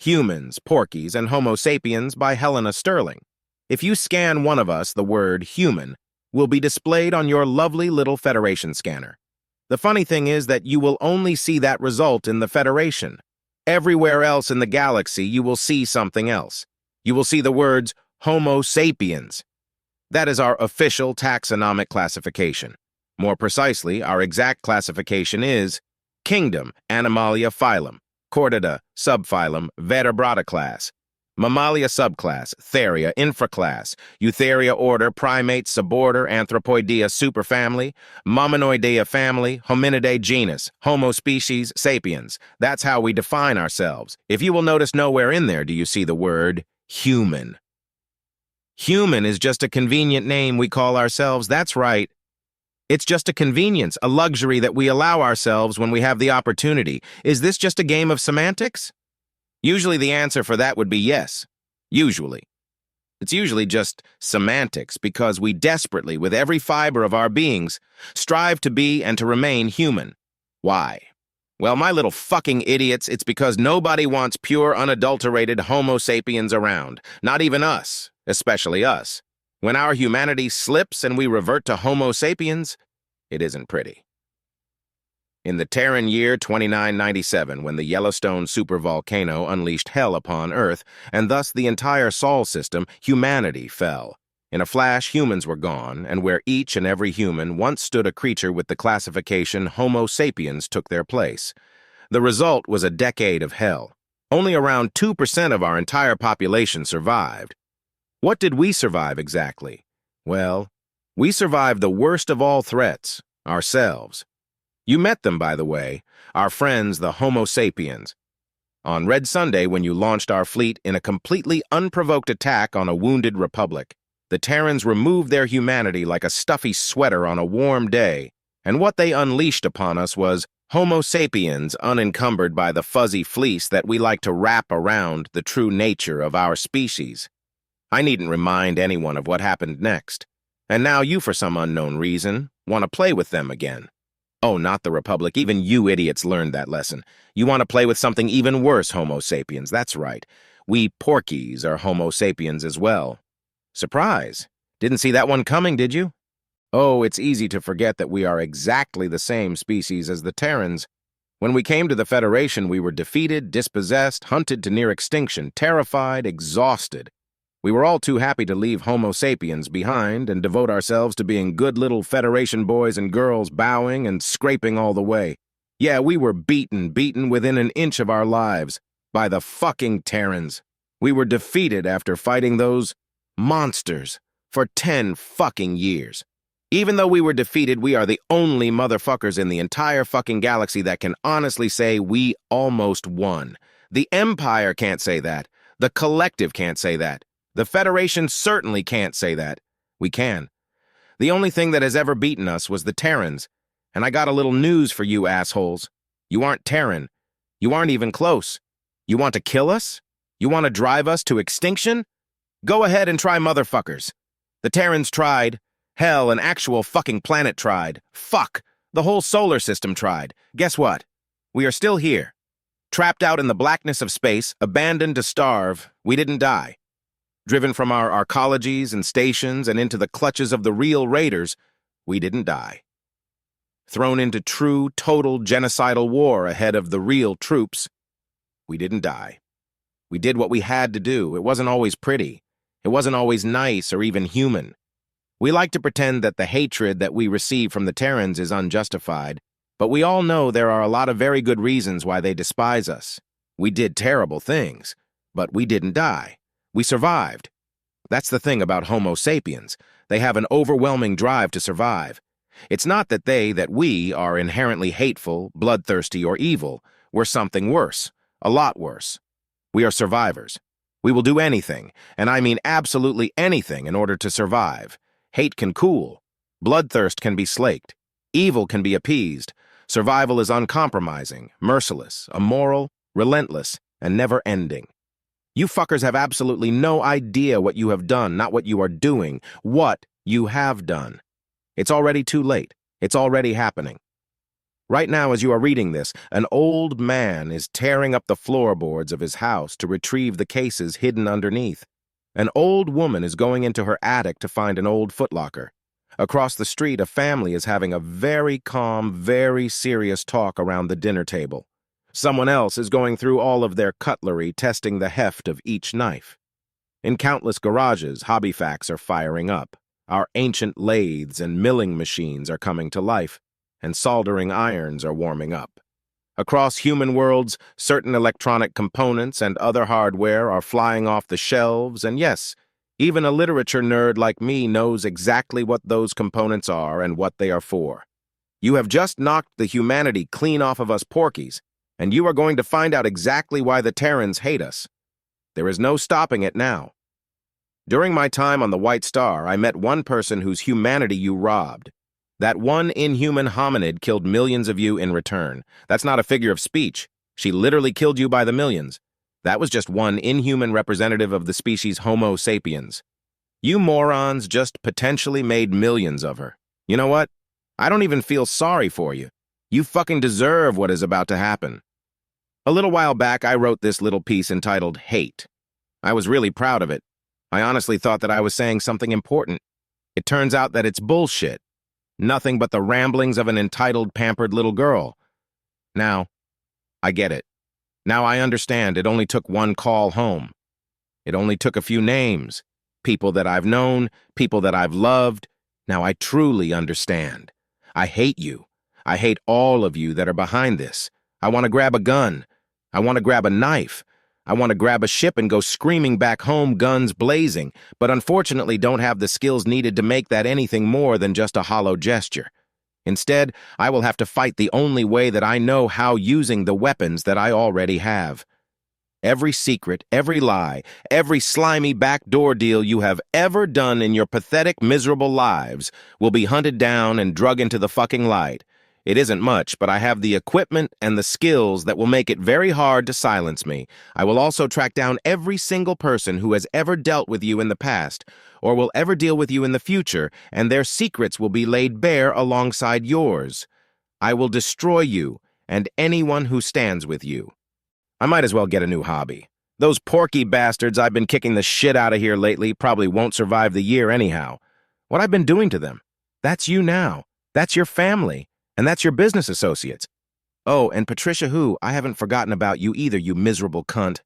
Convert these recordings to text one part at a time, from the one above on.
Humans, Porkies, and Homo sapiens by Helena Sterling. If you scan one of us, the word human will be displayed on your lovely little Federation scanner. The funny thing is that you will only see that result in the Federation. Everywhere else in the galaxy, you will see something else. You will see the words Homo sapiens. That is our official taxonomic classification. More precisely, our exact classification is Kingdom, Animalia phylum, Chordata, subphylum, Vertebrata class, Mammalia subclass, Theria, infraclass, Eutheria order, Primates, suborder, Anthropoidea superfamily, Momminoidea family, Hominidae genus, Homo species, sapiens. That's how we define ourselves. If you will notice, nowhere in there do you see the word human. Human is just a convenient name we call ourselves. That's right. It's just a convenience, a luxury that we allow ourselves when we have the opportunity. Is this just a game of semantics? Usually the answer for that would be yes. Usually. It's usually just semantics because we desperately, with every fiber of our beings, strive to be and to remain human. Why? Well, my little fucking idiots, it's because nobody wants pure, unadulterated Homo sapiens around. Not even us, especially us. When our humanity slips and we revert to Homo sapiens, it isn't pretty. In the Terran year 2997, when the Yellowstone supervolcano unleashed hell upon Earth, and thus the entire Sol system, humanity fell. In a flash, humans were gone, and where each and every human once stood a creature with the classification Homo sapiens took their place. The result was a decade of hell. Only around 2% of our entire population survived. What did we survive exactly? Well, we survived the worst of all threats, ourselves. You met them, by the way, our friends, the Homo sapiens. On Red Sunday, when you launched our fleet in a completely unprovoked attack on a wounded republic, the Terrans removed their humanity like a stuffy sweater on a warm day, and what they unleashed upon us was Homo sapiens unencumbered by the fuzzy fleece that we like to wrap around the true nature of our species. I needn't remind anyone of what happened next. And now you, for some unknown reason, want to play with them again. Oh, not the Republic. Even you idiots learned that lesson. You want to play with something even worse, Homo sapiens. That's right. We Porkies are Homo sapiens as well. Surprise. Didn't see that one coming, did you? Oh, it's easy to forget that we are exactly the same species as the Terrans. When we came to the Federation, we were defeated, dispossessed, hunted to near extinction, terrified, exhausted. We were all too happy to leave Homo sapiens behind and devote ourselves to being good little Federation boys and girls, bowing and scraping all the way. Yeah, we were beaten within an inch of our lives by the fucking Terrans. We were defeated after fighting those monsters for 10 fucking years. Even though we were defeated, we are the only motherfuckers in the entire fucking galaxy that can honestly say we almost won. The Empire can't say that. The Collective can't say that. The Federation certainly can't say that. We can. The only thing that has ever beaten us was the Terrans. And I got a little news for you assholes. You aren't Terran. You aren't even close. You want to kill us? You want to drive us to extinction? Go ahead and try, motherfuckers. The Terrans tried. Hell, an actual fucking planet tried. Fuck. The whole solar system tried. Guess what? We are still here. Trapped out in the blackness of space, abandoned to starve, we didn't die. Driven from our arcologies and stations and into the clutches of the real raiders, we didn't die. Thrown into true, total genocidal war ahead of the real troops, we didn't die. We did what we had to do. It wasn't always pretty. It wasn't always nice or even human. We like to pretend that the hatred that we receive from the Terrans is unjustified, but we all know there are a lot of very good reasons why they despise us. We did terrible things, but we didn't die. We survived. That's the thing about Homo sapiens. They have an overwhelming drive to survive. It's not that we are inherently hateful, bloodthirsty, or evil. We're something worse, a lot worse. We are survivors. We will do anything, and I mean absolutely anything, in order to survive. Hate can cool. Bloodthirst can be slaked. Evil can be appeased. Survival is uncompromising, merciless, immoral, relentless, and never-ending. You fuckers have absolutely no idea what you have done, not what you are doing, what you have done. It's already too late. It's already happening. Right now, as you are reading this, an old man is tearing up the floorboards of his house to retrieve the cases hidden underneath. An old woman is going into her attic to find an old footlocker. Across the street, a family is having a very calm, very serious talk around the dinner table. Someone else is going through all of their cutlery, testing the heft of each knife. In countless garages, hobby facts are firing up. Our ancient lathes and milling machines are coming to life, and soldering irons are warming up. Across human worlds, certain electronic components and other hardware are flying off the shelves, and yes, even a literature nerd like me knows exactly what those components are and what they are for. You have just knocked the humanity clean off of us porkies, and you are going to find out exactly why the Terrans hate us. There is no stopping it now. During my time on the White Star, I met one person whose humanity you robbed. That one inhuman hominid killed millions of you in return. That's not a figure of speech. She literally killed you by the millions. That was just one inhuman representative of the species Homo sapiens. You morons just potentially made millions of her. You know what? I don't even feel sorry for you. You fucking deserve what is about to happen. A little while back, I wrote this little piece entitled Hate. I was really proud of it. I honestly thought that I was saying something important. It turns out that it's bullshit. Nothing but the ramblings of an entitled, pampered little girl. Now, I get it. Now I understand it only took one call home. It only took a few names. People that I've known, people that I've loved. Now I truly understand. I hate you. I hate all of you that are behind this. I want to grab a gun. I want to grab a knife. I want to grab a ship and go screaming back home, guns blazing, but unfortunately don't have the skills needed to make that anything more than just a hollow gesture. Instead, I will have to fight the only way that I know how, using the weapons that I already have. Every secret, every lie, every slimy backdoor deal you have ever done in your pathetic, miserable lives will be hunted down and drug into the fucking light. It isn't much, but I have the equipment and the skills that will make it very hard to silence me. I will also track down every single person who has ever dealt with you in the past, or will ever deal with you in the future, and their secrets will be laid bare alongside yours. I will destroy you and anyone who stands with you. I might as well get a new hobby. Those porky bastards I've been kicking the shit out of here lately probably won't survive the year anyhow. What I've been doing to them, that's you now. That's your family. And that's your business associates. Oh, and Patricia who, I haven't forgotten about you either, you miserable cunt.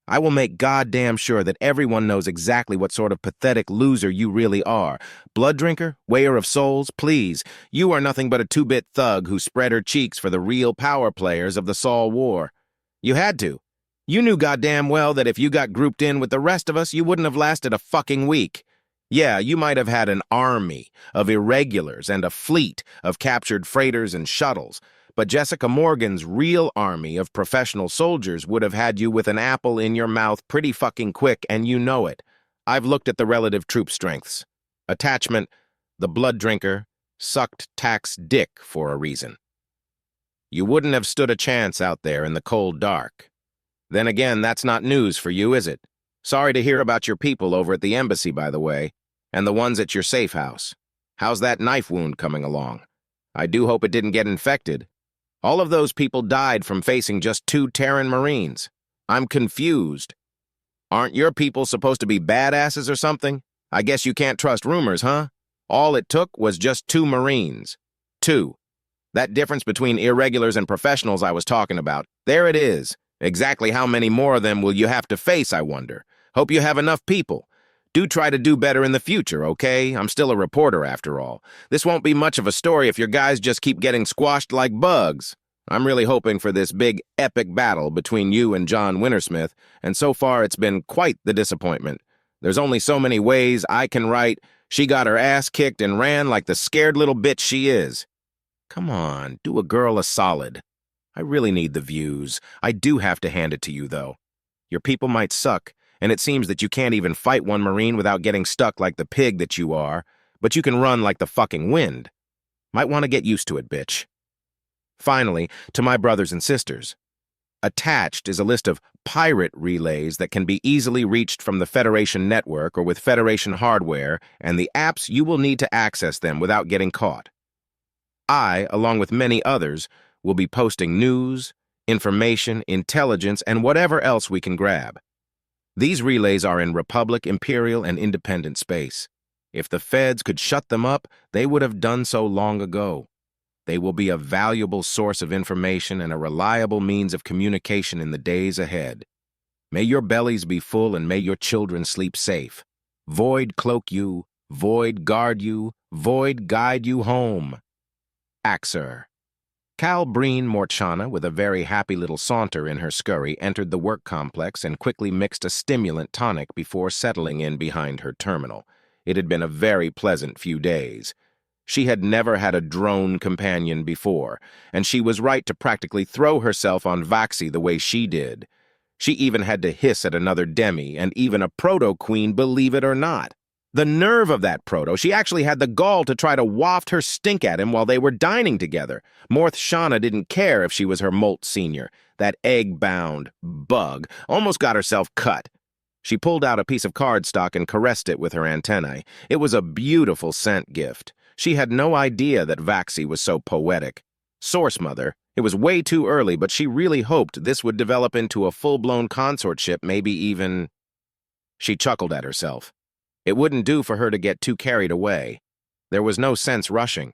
I will make goddamn sure that everyone knows exactly what sort of pathetic loser you really are. Blood drinker? Weigher of souls? Please, you are nothing but a two-bit thug who spread her cheeks for the real power players of the Sol War. You had to. You knew goddamn well that if you got grouped in with the rest of us, you wouldn't have lasted a fucking week. Yeah, you might have had an army of irregulars and a fleet of captured freighters and shuttles, but Jessica Morgan's real army of professional soldiers would have had you with an apple in your mouth pretty fucking quick, and you know it. I've looked at the relative troop strengths. Attachment, the blood drinker, sucked Tack's dick for a reason. You wouldn't have stood a chance out there in the cold dark. Then again, that's not news for you, is it? Sorry to hear about your people over at the embassy, by the way. And the ones at your safe house. How's that knife wound coming along? I do hope it didn't get infected. All of those people died from facing just 2 Terran Marines. I'm confused. Aren't your people supposed to be badasses or something? I guess you can't trust rumors, huh? All it took was just 2 Marines. 2. That difference between irregulars and professionals I was talking about. There it is. Exactly how many more of them will you have to face, I wonder? Hope you have enough people. Do try to do better in the future, okay? I'm still a reporter, after all. This won't be much of a story if your guys just keep getting squashed like bugs. I'm really hoping for this big, epic battle between you and John Wintersmith, and so far it's been quite the disappointment. There's only so many ways I can write, she got her ass kicked and ran like the scared little bitch she is. Come on, do a girl a solid. I really need the views. I do have to hand it to you, though. Your people might suck, and it seems that you can't even fight one Marine without getting stuck like the pig that you are, but you can run like the fucking wind. Might want to get used to it, bitch. Finally, to my brothers and sisters. Attached is a list of pirate relays that can be easily reached from the Federation network or with Federation hardware, and the apps you will need to access them without getting caught. I, along with many others, will be posting news, information, intelligence, and whatever else we can grab. These relays are in Republic, Imperial, and Independent space. If the feds could shut them up, they would have done so long ago. They will be a valuable source of information and a reliable means of communication in the days ahead. May your bellies be full and may your children sleep safe. Void cloak you, void guard you, void guide you home. Axer. Cal Breen Morchana, with a very happy little saunter in her scurry, entered the work complex and quickly mixed a stimulant tonic before settling in behind her terminal. It had been a very pleasant few days. She had never had a drone companion before, and she was right to practically throw herself on Vaxi the way she did. She even had to hiss at another demi, and even a proto-queen, believe it or not. The nerve of that proto, she actually had the gall to try to waft her stink at him while they were dining together. Morth Shauna didn't care if she was her molt senior. That egg-bound bug almost got herself cut. She pulled out a piece of cardstock and caressed it with her antennae. It was a beautiful scent gift. She had no idea that Vaxi was so poetic. Source Mother, it was way too early, but she really hoped this would develop into a full-blown consortship, maybe even... She chuckled at herself. It wouldn't do for her to get too carried away. There was no sense rushing.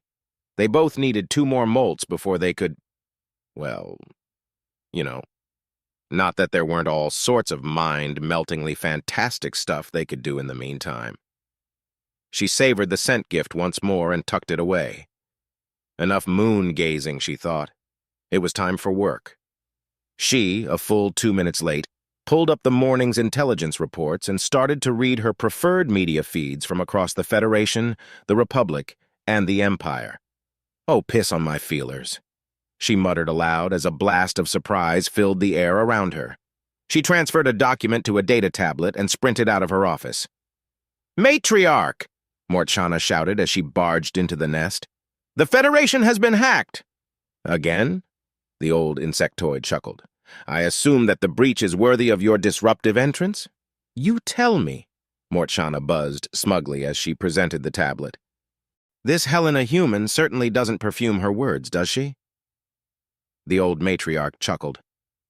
They both needed 2 more molts before they could... Well, you know, not that there weren't all sorts of mind-meltingly fantastic stuff they could do in the meantime. She savored the scent gift once more and tucked it away. Enough moon-gazing, she thought. It was time for work. She, a full 2 minutes late, pulled up the morning's intelligence reports and started to read her preferred media feeds from across the Federation, the Republic, and the Empire. Oh, piss on my feelers, she muttered aloud as a blast of surprise filled the air around her. She transferred a document to a data tablet and sprinted out of her office. Matriarch! Morchana shouted as she barged into the nest. The Federation has been hacked! Again? The old insectoid chuckled. I assume that the breach is worthy of your disruptive entrance? You tell me, Morchana buzzed smugly as she presented the tablet. This Helena human certainly doesn't perfume her words, does she? The old matriarch chuckled.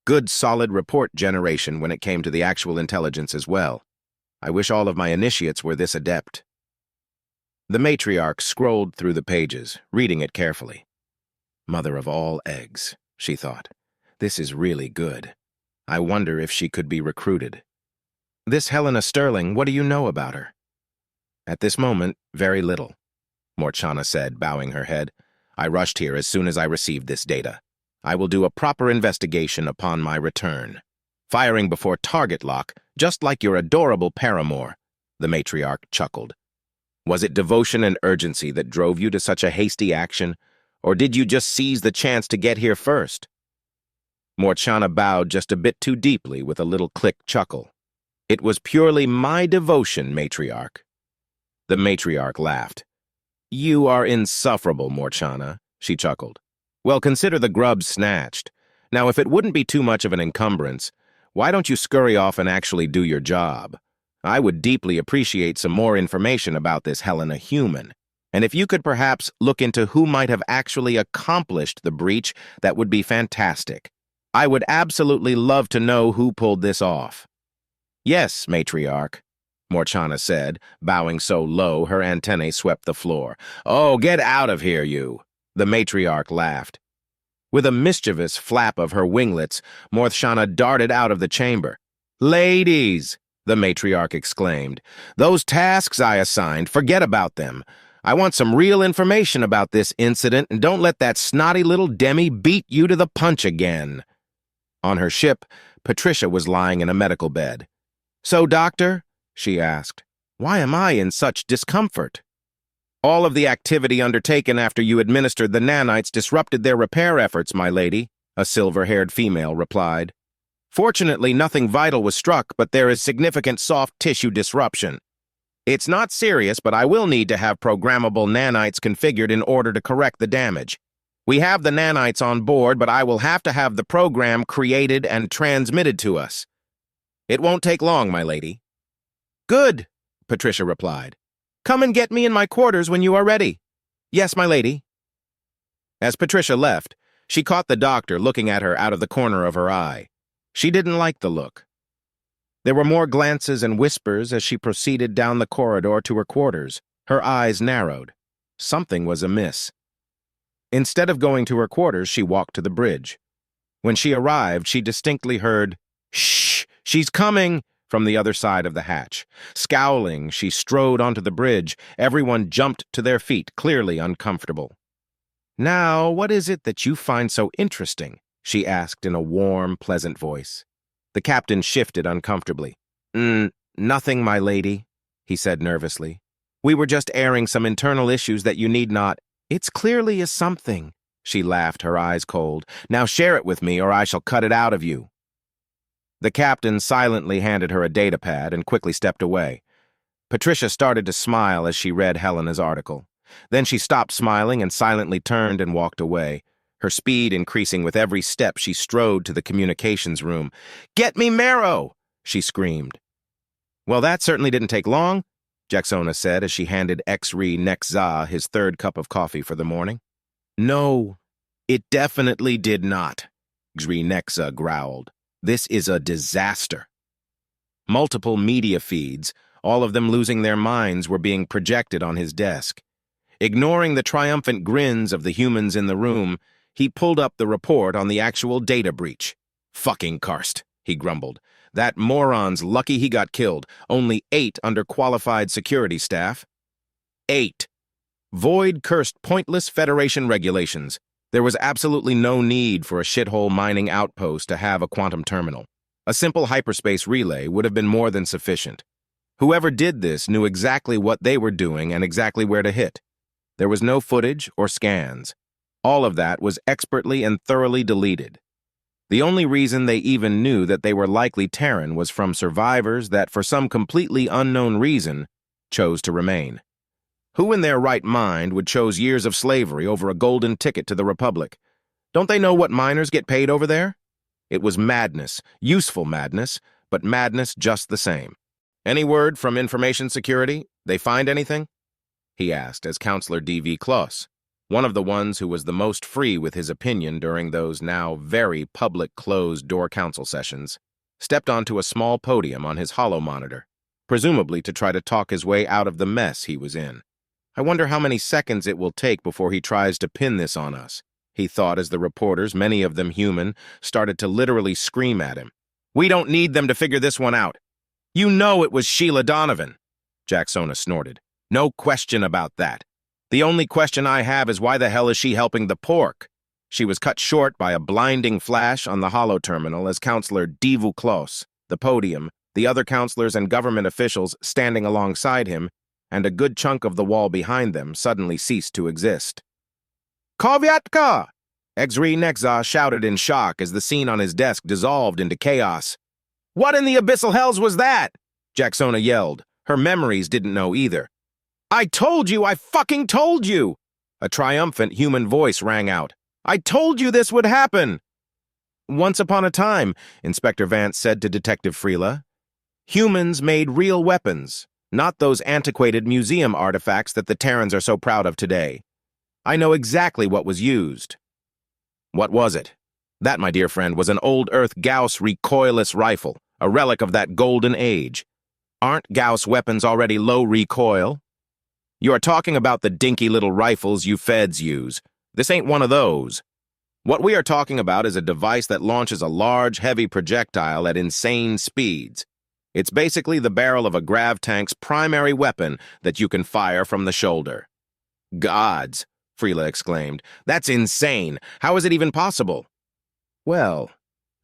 Good solid report generation when it came to the actual intelligence as well. I wish all of my initiates were this adept. The matriarch scrolled through the pages, reading it carefully. Mother of all eggs, she thought. This is really good. I wonder if she could be recruited. This Helena Sterling, what do you know about her? At this moment, very little, Morchana said, bowing her head. I rushed here as soon as I received this data. I will do a proper investigation upon my return. Firing before target lock, just like your adorable paramour, the matriarch chuckled. Was it devotion and urgency that drove you to such a hasty action, or did you just seize the chance to get here first? Morchana bowed just a bit too deeply with a little click chuckle. It was purely my devotion, matriarch. The matriarch laughed. You are insufferable, Morchana, she chuckled. Well, consider the grub snatched. Now, if it wouldn't be too much of an encumbrance, why don't you scurry off and actually do your job? I would deeply appreciate some more information about this Helena human. And if you could perhaps look into who might have actually accomplished the breach, that would be fantastic. I would absolutely love to know who pulled this off. Yes, matriarch, Morchana said, bowing so low her antennae swept the floor. Oh, get out of here, you! The matriarch laughed. With a mischievous flap of her winglets, Morchana darted out of the chamber. Ladies, the matriarch exclaimed, those tasks I assigned, forget about them. I want some real information about this incident, and don't let that snotty little demi beat you to the punch again. On her ship, Patricia was lying in a medical bed. So, doctor, she asked, why am I in such discomfort? All of the activity undertaken after you administered the nanites disrupted their repair efforts, my lady, a silver-haired female replied. Fortunately, nothing vital was struck, but there is significant soft tissue disruption. It's not serious, but I will need to have programmable nanites configured in order to correct the damage. We have the nanites on board, but I will have to have the program created and transmitted to us. It won't take long, my lady. Good, Patricia replied. Come and get me in my quarters when you are ready. Yes, my lady. As Patricia left, She caught the doctor looking at her out of the corner of her eye. She didn't like the look. There were more glances and whispers as she proceeded down the corridor to her quarters. Her eyes narrowed. Something was amiss. Instead of going to her quarters, she walked to the bridge. When she arrived, she distinctly heard, "Shh, she's coming," from the other side of the hatch. Scowling, she strode onto the bridge. Everyone jumped to their feet, clearly uncomfortable. "Now, what is it that you find so interesting?" she asked in a warm, pleasant voice. The captain shifted uncomfortably. Nothing, my lady," he said nervously. "We were just airing some internal issues that you need not—" "It's clearly a something," she laughed, her eyes cold. "Now share it with me, or I shall cut it out of you." The captain silently handed her a datapad and quickly stepped away. Patricia started to smile as she read Helena's article. Then she stopped smiling and silently turned and walked away, her speed increasing with every step she strode to the communications room. "Get me marrow!" she screamed. "Well, that certainly didn't take long," Jacksona said as she handed Exri Nexza his third cup of coffee for the morning. "No, it definitely did not," Exri Nexza growled. "This is a disaster." Multiple media feeds, all of them losing their minds, were being projected on his desk. Ignoring the triumphant grins of the humans in the room, he pulled up the report on the actual data breach. "Fucking Karst," he grumbled. "That moron's lucky he got killed. Only 8 underqualified security staff. 8. Void cursed pointless Federation regulations. There was absolutely no need for a shithole mining outpost to have a quantum terminal. A simple hyperspace relay would have been more than sufficient. Whoever did this knew exactly what they were doing and exactly where to hit. There was no footage or scans. All of that was expertly and thoroughly deleted. The only reason they even knew that they were likely Terran was from survivors that, for some completely unknown reason, chose to remain. Who in their right mind would choose years of slavery over a golden ticket to the Republic? Don't they know what miners get paid over there? It was madness, useful madness, but madness just the same. "Any word from information security? They find anything?" he asked as Counselor D.V. Kloss, one of the ones who was the most free with his opinion during those now very public closed-door council sessions, stepped onto a small podium on his holo monitor, presumably to try to talk his way out of the mess he was in. "I wonder how many seconds it will take before he tries to pin this on us," he thought as the reporters, many of them human, started to literally scream at him. "We don't need them to figure this one out. You know it was Sheila Donovan," Jacksona snorted. "No question about that. The only question I have is why the hell is she helping the pork?" She was cut short by a blinding flash on the holo terminal as Counselor Divu Kloss, the podium, the other counselors and government officials standing alongside him, and a good chunk of the wall behind them suddenly ceased to exist. "Kovyatka!" Exri Nexza shouted in shock as the scene on his desk dissolved into chaos. "What in the abyssal hells was that?" Jacksona yelled. Her memories didn't know either. "I told you! I fucking told you!" A triumphant human voice rang out. "I told you this would happen!" "Once upon a time," Inspector Vance said to Detective Freela, "humans made real weapons, not those antiquated museum artifacts that the Terrans are so proud of today. I know exactly what was used." "What was it?" "That, my dear friend, was an old Earth Gauss recoilless rifle, a relic of that golden age. Aren't Gauss weapons already low recoil? You are talking about the dinky little rifles you feds use. This ain't one of those. What we are talking about is a device that launches a large, heavy projectile at insane speeds. It's basically the barrel of a grav tank's primary weapon that you can fire from the shoulder." "Gods!" Freela exclaimed. "That's insane! How is it even possible?" "Well,"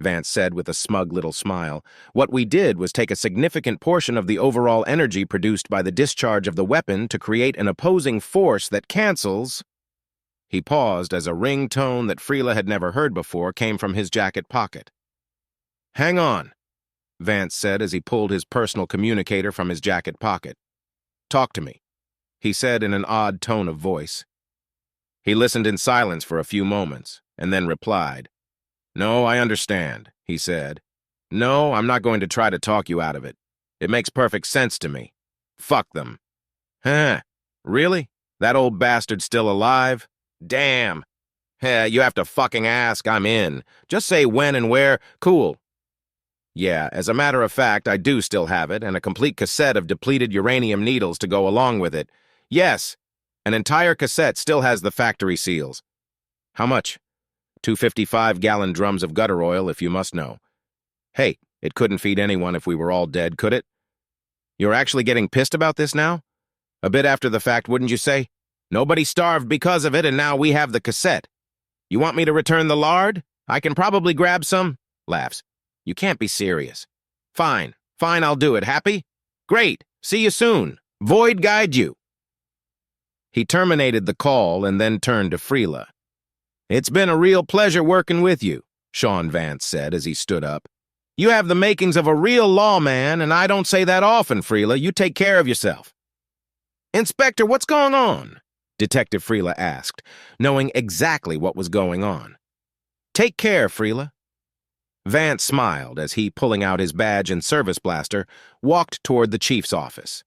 Vance said with a smug little smile, "what we did was take a significant portion of the overall energy produced by the discharge of the weapon to create an opposing force that cancels—" He paused as a ring tone that Freela had never heard before came from his jacket pocket. "Hang on," Vance said as he pulled his personal communicator from his jacket pocket. "Talk to me," he said in an odd tone of voice. He listened in silence for a few moments, and then replied. "No, I understand," he said. "No, I'm not going to try to talk you out of it. It makes perfect sense to me. Fuck them." "Huh? Really? That old bastard's still alive? Damn. You have to fucking ask. I'm in. Just say when and where. Cool. Yeah, as a matter of fact, I do still have it, and a complete cassette of depleted uranium needles to go along with it. Yes, an entire cassette still has the factory seals. How much? 255-gallon drums of gutter oil, if you must know. Hey, it couldn't feed anyone if we were all dead, could it? You're actually getting pissed about this now? A bit after the fact, wouldn't you say? Nobody starved because of it, and now we have the cassette. You want me to return the lard? I can probably grab some. Laughs. You can't be serious. Fine, I'll do it. Happy? Great, see you soon. Void guide you. He terminated the call and then turned to Freela. It's been a real pleasure working with you, Sean Vance said as he stood up. You have the makings of a real lawman, and I don't say that often, Freela. You take care of yourself. Inspector, what's going on? Detective Freela asked, knowing exactly what was going on. Take care, Freela. Vance smiled as he, pulling out his badge and service blaster, walked toward the chief's office.